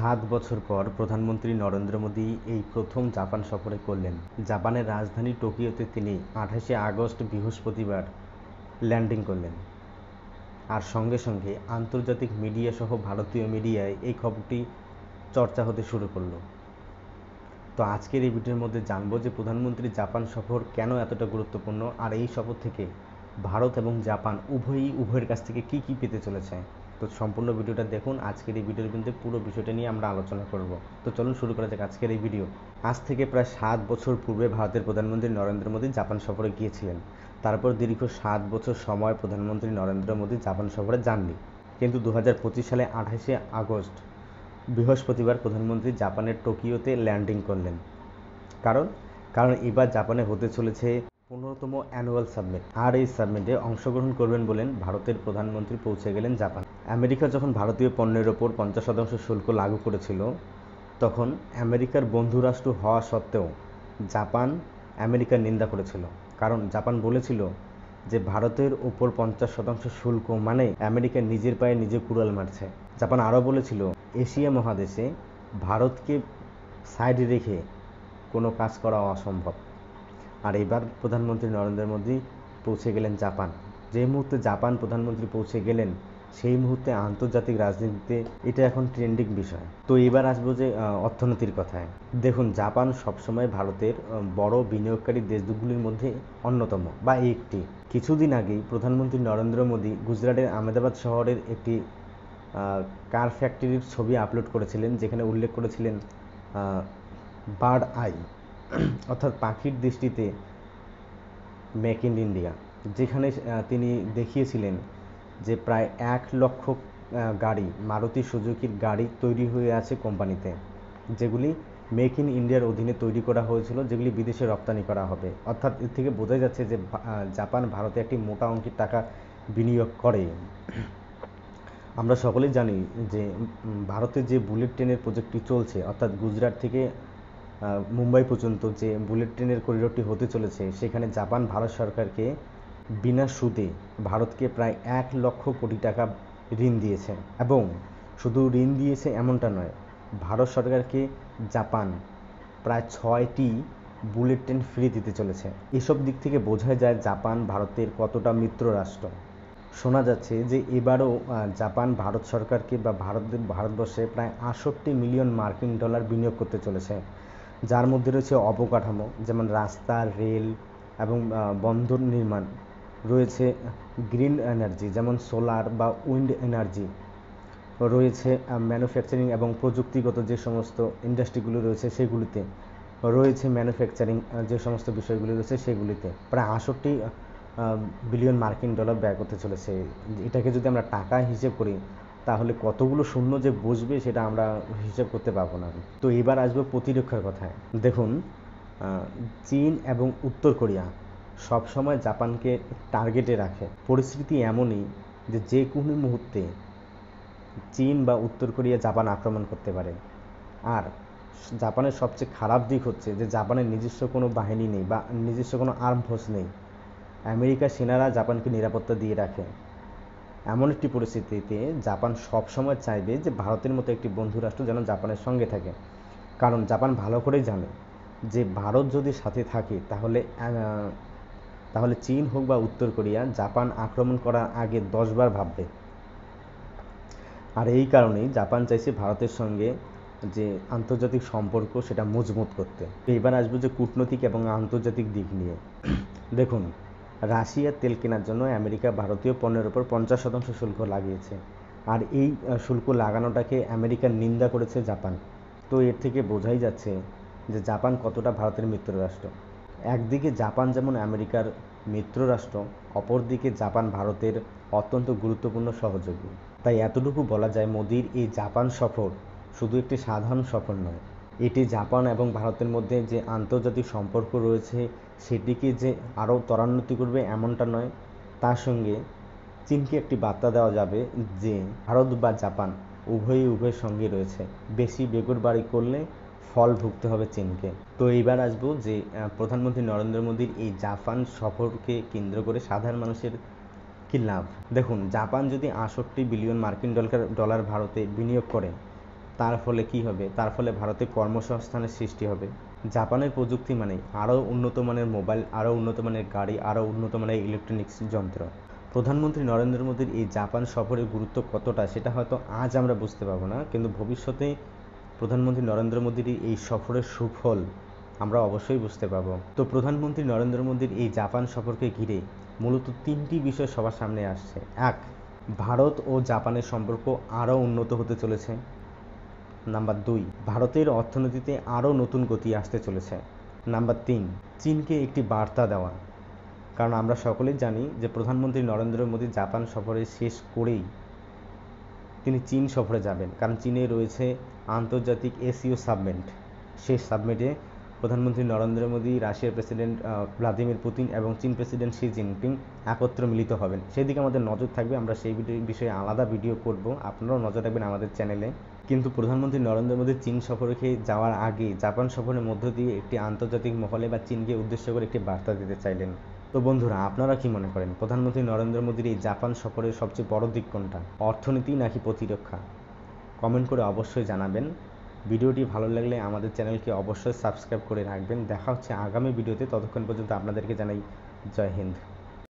7 বছর পর প্রধানমন্ত্রী নরেন্দ্র মোদী এই প্রথম জাপান সফরে করলেন। জাপানের রাজধানী টোকিওতে তিনি 28শে আগস্ট বৃহস্পতিবার ল্যান্ডিং করলেন। আর সঙ্গে সঙ্গে আন্তর্জাতিক মিডিয়া সহ ভারতীয় মিডিয়ায় এই খবরটি চর্চা হতে শুরু করলো। তো আজকের এই ভিডিওর মধ্যে জানবো যে প্রধানমন্ত্রীর জাপান সফর কেন এতটা গুরুত্বপূর্ণ, আর এই সফর থেকে ভারত এবং জাপান উভয়ের কাছ থেকে কি কি পেতে চলেছে। তো সম্পূর্ণ ভিডিওটা দেখুন। আজকের এই ভিডিওর মধ্যে পুরো বিষয়টা নিয়ে আমরা আলোচনা করব। তো চলুন শুরু করা যাক আজকের এই ভিডিও। আজ থেকে প্রায় 7 বছর পূর্বে ভারতের প্রধানমন্ত্রী নরেন্দ্র মোদী জাপান সফরে গিয়েছিলেন। তারপর দীর্ঘ 7 বছর সময় প্রধানমন্ত্রী নরেন্দ্র মোদী জাপান সফরে যাননি, কিন্তু 2025 সালে 28শে আগস্ট বৃহস্পতিবার প্রধানমন্ত্রী জাপানের টোকিওতে ল্যান্ডিং করলেন। কারণ এবার জাপানে হতে চলেছে 15তম অ্যানুয়াল সাবমিট, আর এই সাবমিটে অংশগ্রহণ করবেন বলেন ভারতের প্রধানমন্ত্রী পৌঁছে গেলেন জাপান। আমেরিকা যখন ভারতীয় পণ্যের ওপর 50% শুল্ক লাগু করেছিল, তখন আমেরিকার বন্ধুরাষ্ট্র হওয়া সত্ত্বেও জাপান আমেরিকার নিন্দা করেছিল। কারণ জাপান বলেছিল যে ভারতের ওপর 50% শুল্ক মানে আমেরিকা নিজের পায়ে নিজে কুড়াল মারছে। জাপান আরও বলেছিল এশিয়া মহাদেশে ভারতকে সাইডে রেখে কোনো কাজ করা অসম্ভব। আর এবার প্রধানমন্ত্রী নরেন্দ্র মোদী পৌঁছে গেলেন জাপান। যে মুহূর্তে জাপান প্রধানমন্ত্রী পৌঁছে গেলেন, সেই মুহূর্তে আন্তর্জাতিক রাজনীতিতে এটা এখন ট্রেন্ডিং বিষয়। তো এবার আসবো যে অর্থনীতির কথায়। দেখুন, জাপান সবসময় ভারতের বড় বিনিয়োগকারী দেশগুলির মধ্যে অন্যতম বা একটি। কিছুদিন আগেই প্রধানমন্ত্রী নরেন্দ্র মোদী গুজরাটের আহমেদাবাদ শহরের একটি কার ফ্যাক্টরির ছবি আপলোড করেছিলেন, যেখানে উল্লেখ করেছিলেন বার্ড আই অর্থাৎ পাখির দৃষ্টিতে মেক ইন ইন্ডিয়া, যেখানে তিনি দেখিয়েছিলেন যে প্রায় 1 লক্ষ গাড়ি, মারুতি সুজুকির গাড়ি তৈরি হয়ে আছে কোম্পানিতে, যেগুলি মেক ইন ইন্ডিয়ার অধীনে তৈরি করা হয়েছিল, যেগুলি বিদেশে রপ্তানি করা হবে। অর্থাৎ এর থেকে বোঝা যাচ্ছে যে জাপান ভারতে একটি মোটা অঙ্কের টাকা বিনিয়োগ করে। আমরা সকলেই জানি যে ভারতের যে বুলেট ট্রেনের প্রজেক্টটি চলছে, অর্থাৎ গুজরাট থেকে মুম্বাই পর্যন্ত যে বুলেট ট্রেনের করিডোরটি হতে চলেছে, সেখানে জাপান ভারত সরকারকে বিনা সুদে ভারতকে প্রায় 1 লক্ষ কোটি টাকা ঋণ দিয়েছে। এবং শুধু ঋণ দিয়েছে এমনটা নয়, ভারত সরকারকে জাপান প্রায় 6টি বুলেট ট্রেন ফ্রি দিতে চলেছে। এসব দিক থেকে বোঝা যায় জাপান ভারতের কতটা মিত্র রাষ্ট্র। শোনা যাচ্ছে যে এবারও জাপান ভারত সরকারকে বা ভারতবর্ষে প্রায় 68 মিলিয়ন মার্কিন ডলার বিনিয়োগ করতে চলেছে, যার মধ্যে রয়েছে অবকাঠামো, যেমন রাস্তা, রেল এবং বন্দর নির্মাণ, রয়েছে গ্রিন এনার্জি যেমন সোলার বা উইন্ড এনার্জি, রয়েছে ম্যানুফ্যাকচারিং এবং প্রযুক্তিগত যে সমস্ত ইন্ডাস্ট্রিগুলো রয়েছে সেগুলিতে, রয়েছে ম্যানুফ্যাকচারিং যে সমস্ত বিষয়গুলি রয়েছে সেগুলিতে প্রায় 68 বিলিয়ন মার্কিন ডলার ব্যয় করতে চলেছে। এটাকে যদি আমরা টাকা হিসেব করি, তাহলে কতগুলো শূন্য যে বসবে সেটা আমরা হিসেব করতে পারবো না। তো এবার আসবো প্রতিরক্ষার কথায়। দেখুন, চীন এবং উত্তর কোরিয়া সবসময় জাপানকে টার্গেটে রাখে। পরিস্থিতি এমনই যে কোনো মুহূর্তে চীন বা উত্তর কোরিয়া জাপান আক্রমণ করতে পারে। আর জাপানের সবচেয়ে খারাপ দিক হচ্ছে যে জাপানের নিজস্ব কোনো বাহিনী নেই বা নিজস্ব কোনো আর্ম ফোর্স নেই। আমেরিকার সেনারা জাপানকে নিরাপত্তা দিয়ে রাখে। এমন একটি পরিস্থিতিতে জাপান সবসময় চাইবে যে ভারতের মতো একটি বন্ধু রাষ্ট্র যেন জাপানের সঙ্গে থাকে। কারণ জাপান ভালো করেই জানে যে ভারত যদি সাথে থাকে তাহলে চীন হোক বা উত্তর কোরিয়া জাপান আক্রমণ করার আগে 10 বার ভাববে। আর এই কারণেই জাপান চাইছে ভারতের সঙ্গে যে আন্তর্জাতিক সম্পর্ক সেটা মজবুত করতে। এবার আসবো যে কূটনৈতিক এবং আন্তর্জাতিক দিক নিয়ে। দেখুন, রাশিয়ার তেল কেনার জন্য আমেরিকা ভারতীয় পণ্যের ওপর 50% শুল্ক লাগিয়েছে, আর এই শুল্ক লাগানোটাকে আমেরিকার নিন্দা করেছে জাপান। তো এর থেকে বোঝাই যাচ্ছে যে জাপান কতটা ভারতের মিত্র রাষ্ট্র। একদিকে জাপান যেমন আমেরিকার মিত্র রাষ্ট্র, অপরদিকে জাপান ভারতের অত্যন্ত গুরুত্বপূর্ণ সহযোগী। তাই এতটুকু বলা যায়, মোদির এই জাপান সফর শুধু একটি সাধারণ সফর নয়, এটি জাপান এবং ভারতের মধ্যে যে আন্তর্জাতিক সম্পর্ক রয়েছে সেটিকে যে আরও ত্বরান্বিত করবে এমনটা নয়, তার সঙ্গে চীনকে একটি বার্তা দেওয়া যাবে যে ভারত বা জাপান উভয়ের সঙ্গে রয়েছে। বেশি বেগুরবাড়ি করলে ফল ভুগতে হবে চীনকে। তো এইবার আসবো যে প্রধানমন্ত্রী নরেন্দ্র মোদীর এই জাপান সফরকে কেন্দ্র করে সাধারণ মানুষের কি লাভ। দেখুন, জাপান যদি 68 বিলিয়ন মার্কিন ডলার ভারতে বিনিয়োগ করে, তার ফলে কি হবে? তার ফলে ভারতে কর্মসংস্থানের সৃষ্টি হবে। জাপানের প্রযুক্তি মানে আরও উন্নত মানের মোবাইল, আরও উন্নত মানের গাড়ি, আরও উন্নত মানের ইলেকট্রনিক্স যন্ত্র। প্রধানমন্ত্রী নরেন্দ্র মোদীর এই জাপান সফরের গুরুত্ব কতটা সেটা হয়তো আজ আমরা বুঝতে পারবো না, কিন্তু ভবিষ্যতে প্রধানমন্ত্রী নরেন্দ্র মোদীর এই সফরের সুফল আমরা অবশ্যই বুঝতে পারবো। তো প্রধানমন্ত্রী নরেন্দ্র মোদীর এই জাপান সফরকে ঘিরে মূলত তিনটি বিষয় সবার সামনে আসছে। এক, ভারত ও জাপানের সম্পর্ক আরও উন্নত হতে চলেছে। নাম্বার 2, ভারতের অর্থনীতিতে আরও নতুন গতি আসতে চলেছে। নাম্বার 3, চীনকে একটি বার্তা দেওয়া। কারণ আমরা সকলেই জানি যে প্রধানমন্ত্রী নরেন্দ্র মোদী জাপান সফরে শেষ করেই তিনি চীন সফরে যাবেন, কারণ চীনে রয়েছে আন্তর্জাতিক এসিও সাবমিট। সেই সাবমিটে প্রধানমন্ত্রী নরেন্দ্র মোদী, রাশিয়ার প্রেসিডেন্ট ভ্লাদিমির পুতিন এবং চীন প্রেসিডেন্ট শি জিনপিং একত্র মিলিত হবেন। সেদিকে আমাদের নজর থাকবে, আমরা সেই বিষয়ে আলাদা ভিডিও করব, আপনারাও নজর রাখবেন আমাদের চ্যানেলে। কিন্তু প্রধানমন্ত্রী নরেন্দ্র মোদী চীন সফরে যাওয়ার আগে জাপান সফরের মধ্য দিয়ে একটি আন্তর্জাতিক মহলে বা চীনকে উদ্দেশ্য করে একটি বার্তা দিতে চাইলেন। তো বন্ধুরা, আপনারা কি মনে করেন প্রধানমন্ত্রী নরেন্দ্র মোদীর এই জাপান সফরের সবচেয়ে বড় দিক কোনটা? অর্থনীতি নাকি প্রতিরক্ষা? কমেন্ট করে অবশ্যই জানাবেন। ভিডিওটি ভালো লাগলে আমাদের চ্যানেলকে অবশ্যই সাবস্ক্রাইব করে রাখবেন। দেখা হচ্ছে আগামী ভিডিওতে, ততক্ষণ পর্যন্ত আপনাদেরকে জানাই জয় হিন্দ।